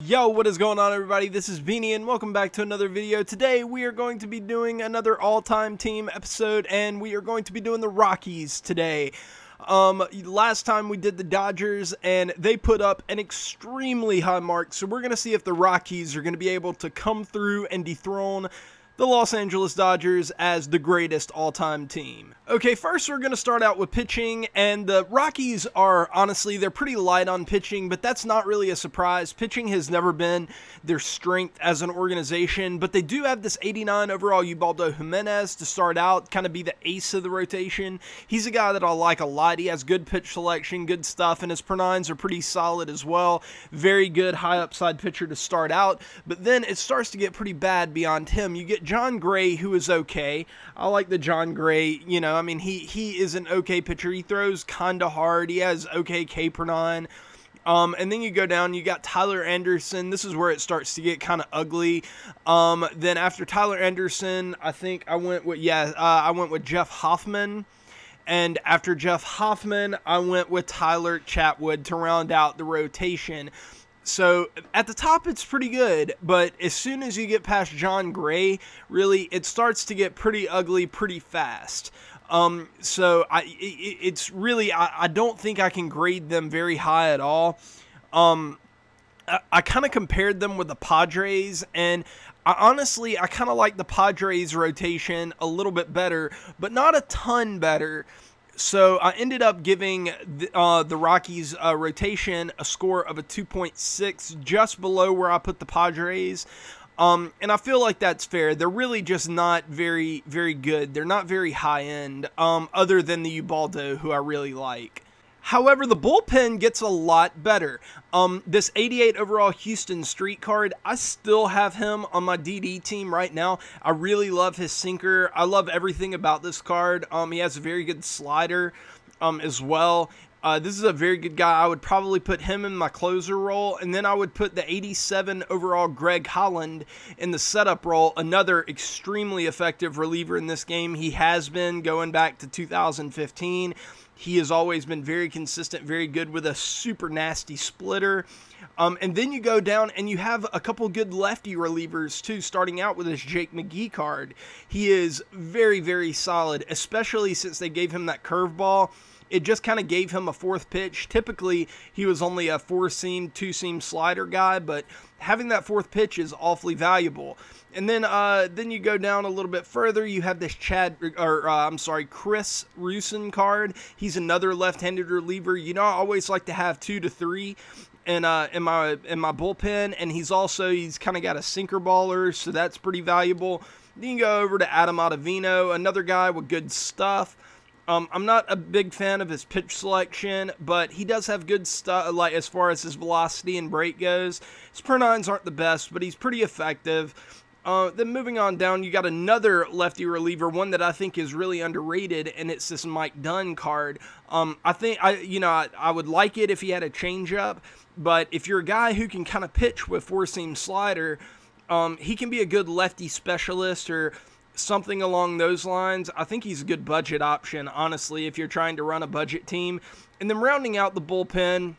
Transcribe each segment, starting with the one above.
Yo, what is going on, everybody? This is Beanie and welcome back to another video. Today we are going to be doing another all-time team episode and we are going to be doing the Rockies today. Last time we did the Dodgers and they put up an extremely high mark, so we're going to see if the Rockies are going to be able to come through and dethrone the Los Angeles Dodgers as the greatest all-time team. Okay, first we're going to start out with pitching, and the Rockies are, honestly, they're pretty light on pitching, but that's not really a surprise. Pitching has never been their strength as an organization, but they do have this 89 overall Ubaldo Jimenez to start out, kind of be the ace of the rotation. He's a guy that I like a lot. He has good pitch selection, good stuff, and his per-nines are pretty solid as well. Very good high upside pitcher to start out, but then it starts to get pretty bad beyond him. You get John Gray, who is okay. I like the John Gray, you know, I mean, he is an okay pitcher. He throws kind of hard. He has okay K per 9. And then you go down, you got Tyler Anderson. This is where it starts to get kind of ugly. Then after Tyler Anderson, I think I went with, I went with Jeff Hoffman. And after Jeff Hoffman, I went with Tyler Chatwood to round out the rotation. So at the top, it's pretty good, but as soon as you get past John Gray, really, it starts to get pretty ugly pretty fast. So it's really, I don't think I can grade them very high at all. I kind of compared them with the Padres, and honestly, I kind of like the Padres rotation a little bit better, but not a ton better. So I ended up giving the Rockies rotation a score of a 2.6, just below where I put the Padres. And I feel like that's fair. They're really just not very, very good. They're not very high-end, other than the Ubaldo, who I really like. However, the bullpen gets a lot better. This 88 overall Houston Street card, I still have him on my DD team right now. I really love his sinker. I love everything about this card. He has a very good slider as well. This is a very good guy. I would probably put him in my closer role, and then I would put the 87 overall Greg Holland in the setup role, another extremely effective reliever in this game. He has been going back to 2015. He has always been very consistent, very good with a super nasty splitter. And then you go down and you have a couple good lefty relievers too, starting out with this Jake McGee card. He is very, very solid, especially since they gave him that curveball. It just kind of gave him a fourth pitch. Typically, he was only a four-seam, two-seam slider guy, but having that fourth pitch is awfully valuable. And then you go down a little bit further. You have this Chris Rusin card. He's another left-handed reliever. You know, I always like to have 2 to 3 in my bullpen, and he's kind of got a sinker baller, so that's pretty valuable. Then you go over to Adam Ottavino, another guy with good stuff. I'm not a big fan of his pitch selection, but he does have good stuff, like as far as his velocity and break goes. His per-nines aren't the best, but he's pretty effective. Then moving on down, you got another lefty reliever, one that I think is really underrated, and it's this Mike Dunn card. I would like it if he had a changeup, but if you're a guy who can kind of pitch with four-seam slider, he can be a good lefty specialist or something along those lines. I think he's a good budget option, honestly, if you're trying to run a budget team. And then rounding out the bullpen,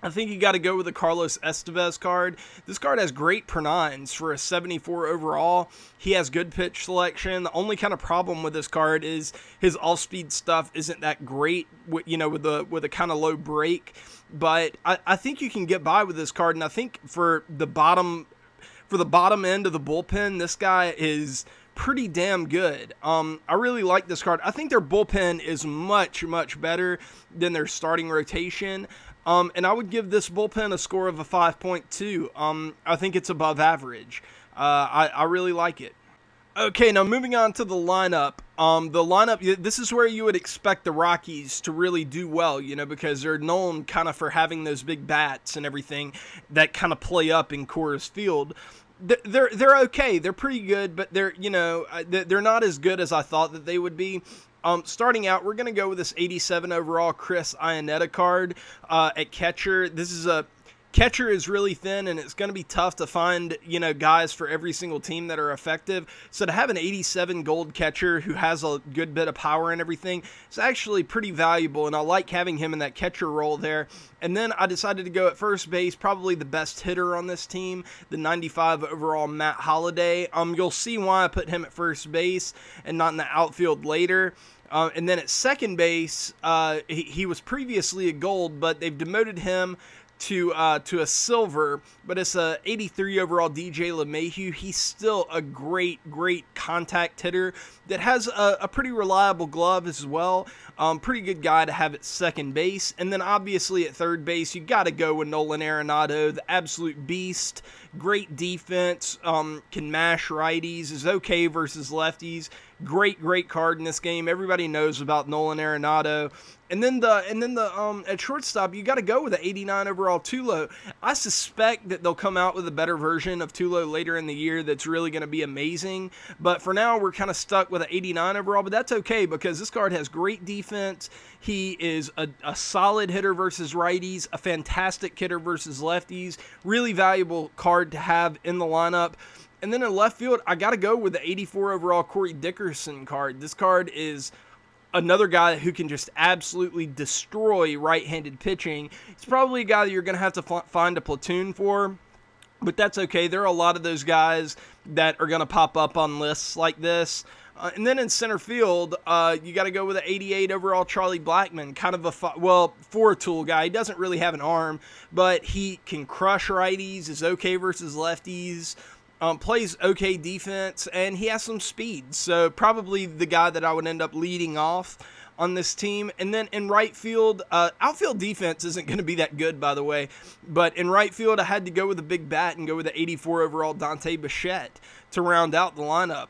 I think you got to go with the Carlos Estevez card. This card has great per-nines for a 74 overall. He has good pitch selection. The only kind of problem with this card is his off-speed stuff isn't that great, with a kind of low break. But I think you can get by with this card, and I think for the bottom end of the bullpen, this guy is pretty damn good. I really like this card. I think their bullpen is much, much better than their starting rotation. And I would give this bullpen a score of a 5.2. I think it's above average. I really like it. Okay, now moving on to the lineup. This is where you would expect the Rockies to really do well, because they're known kind of for having those big bats and everything that kind of play up in Coors Field. They're okay. They're pretty good, but they're not as good as I thought that they would be. Starting out, we're going to go with this 87 overall Chris Iannetta card at catcher. This is a Catcher is really thin, and it's going to be tough to find, you know, guys for every single team that are effective. So to have an 87 gold catcher who has a good bit of power and everything is actually pretty valuable, and I like having him in that catcher role there. And then I decided to go at first base, probably the best hitter on this team, the 95 overall Matt Holliday. You'll see why I put him at first base and not in the outfield later. And then at second base, he was previously a gold, but they've demoted him to a silver, but it's a 83 overall DJ LeMahieu. He's still a great contact hitter that has a pretty reliable glove as well. Pretty good guy to have at second base. And then obviously at third base, you got to go with Nolan Arenado, the absolute beast. Great defense, can mash righties, is okay versus lefties. Great card in this game. Everybody knows about Nolan Arenado. And then at shortstop, you got to go with the 89 overall Tulo. I suspect that they'll come out with a better version of Tulo later in the year that's really going to be amazing. But for now, we're kind of stuck with an 89 overall, but that's okay because this card has great defense. He is a solid hitter versus righties, a fantastic hitter versus lefties. Really valuable card to have in the lineup. And then in left field, I got to go with the 84 overall Corey Dickerson card. This card is another guy who can just absolutely destroy right-handed pitching. He's probably a guy that you're going to have to find a platoon for, but that's okay. There are a lot of those guys that are going to pop up on lists like this. And then in center field, you got to go with an 88 overall Charlie Blackmon, kind of a, four-tool guy. He doesn't really have an arm, but he can crush righties, is okay versus lefties, plays okay defense, and he has some speed. So probably the guy that I would end up leading off on this team. And then in right field, outfield defense isn't going to be that good, by the way. But in right field, I had to go with a big bat and go with the 84 overall Dante Bichette to round out the lineup.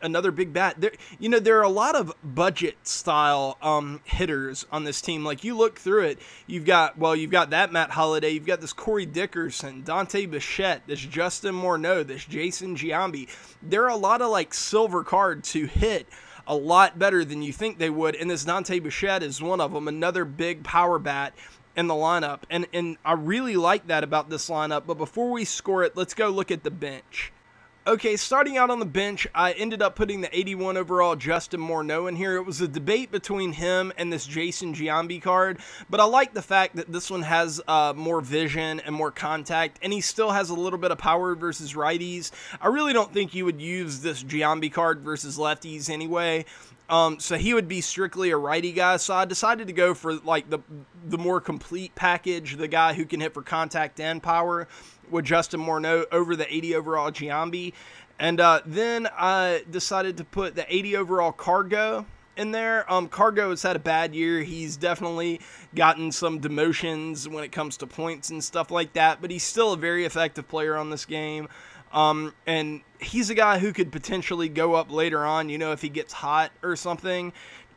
Another big bat. There are a lot of budget style hitters on this team. Like, you look through it, you've got that Matt Holliday, you've got this Corey Dickerson, Dante Bichette, this Justin Morneau, this Jason Giambi. There are a lot of like silver cards who hit a lot better than you think they would, and this Dante Bichette is one of them, another big power bat in the lineup, and I really like that about this lineup. But before we score it, let's go look at the bench. Okay, starting out on the bench, I ended up putting the 81 overall Justin Morneau in here. It was a debate between him and this Jason Giambi card, but I like the fact that this one has more vision and more contact, and he still has a little bit of power versus righties. I really don't think you would use this Giambi card versus lefties anyway. So he would be strictly a righty guy, so I decided to go for like the more complete package, the guy who can hit for contact and power, with Justin Morneau over the 80 overall Giambi. And then I decided to put the 80 overall Cargo in there. Cargo has had a bad year. He's definitely gotten some demotions when it comes to points and stuff like that, but he's still a very effective player on this game. And he's a guy who could potentially go up later on, you know, if he gets hot or something.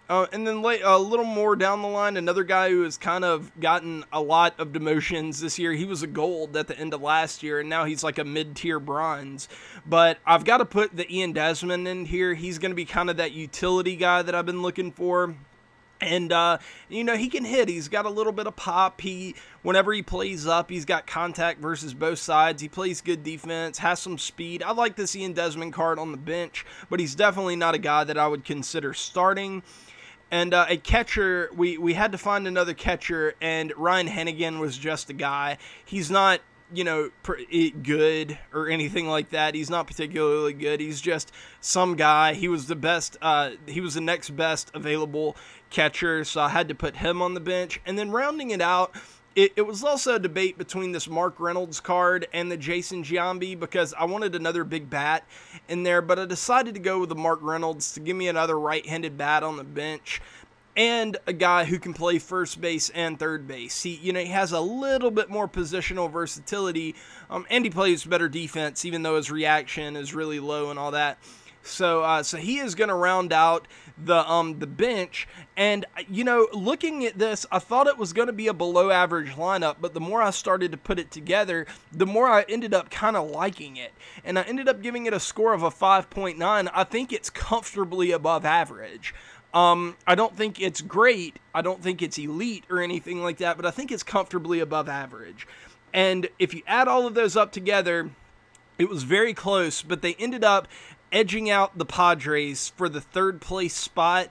And then a little more down the line, another guy who has kind of gotten a lot of demotions this year. He was a gold at the end of last year, and now he's like a mid-tier bronze. But I've got to put the Ian Desmond in here. He's going to be kind of that utility guy that I've been looking for. And, you know, he can hit. He's got a little bit of pop. Whenever he plays up, he's got contact versus both sides. He plays good defense, has some speed. I like this Ian Desmond card on the bench, but he's definitely not a guy that I would consider starting. And a catcher, we had to find another catcher, and Ryan Hennigan was just a guy. He's not, you know, good or anything like that. He's not particularly good. He's just some guy. He was the best. He was the next best available catcher, so I had to put him on the bench. And then rounding it out, it was also a debate between this Mark Reynolds card and the Jason Giambi, because I wanted another big bat in there, but I decided to go with the Mark Reynolds to give me another right-handed bat on the bench and a guy who can play first base and third base. He has a little bit more positional versatility, and he plays better defense, even though his reaction is really low and all that. So he is going to round out the bench. And, you know, looking at this, I thought it was going to be a below average lineup, but the more I started to put it together, the more I ended up kind of liking it. And I ended up giving it a score of a 5.9. I think it's comfortably above average. I don't think it's great. I don't think it's elite or anything like that, but I think it's comfortably above average. And if you add all of those up together, it was very close, but they ended up edging out the Padres for the third place spot.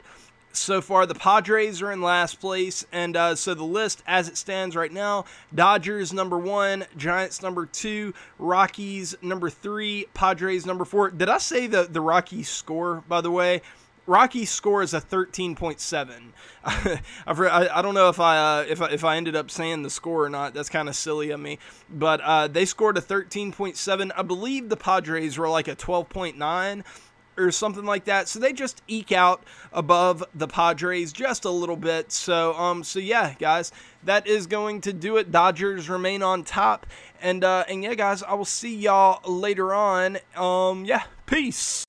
So far, the Padres are in last place, and so the list as it stands right now, Dodgers number 1, Giants number 2, Rockies number 3, Padres number 4. Did I say the Rockies score, by the way? Rockies score is a 13.7. I don't know if I ended up saying the score or not. That's kind of silly of me. But they scored a 13.7. I believe the Padres were like a 12.9 or something like that. So they just eke out above the Padres just a little bit. So yeah, guys, that is going to do it. Dodgers remain on top. And yeah, guys, I will see y'all later on. Yeah, peace.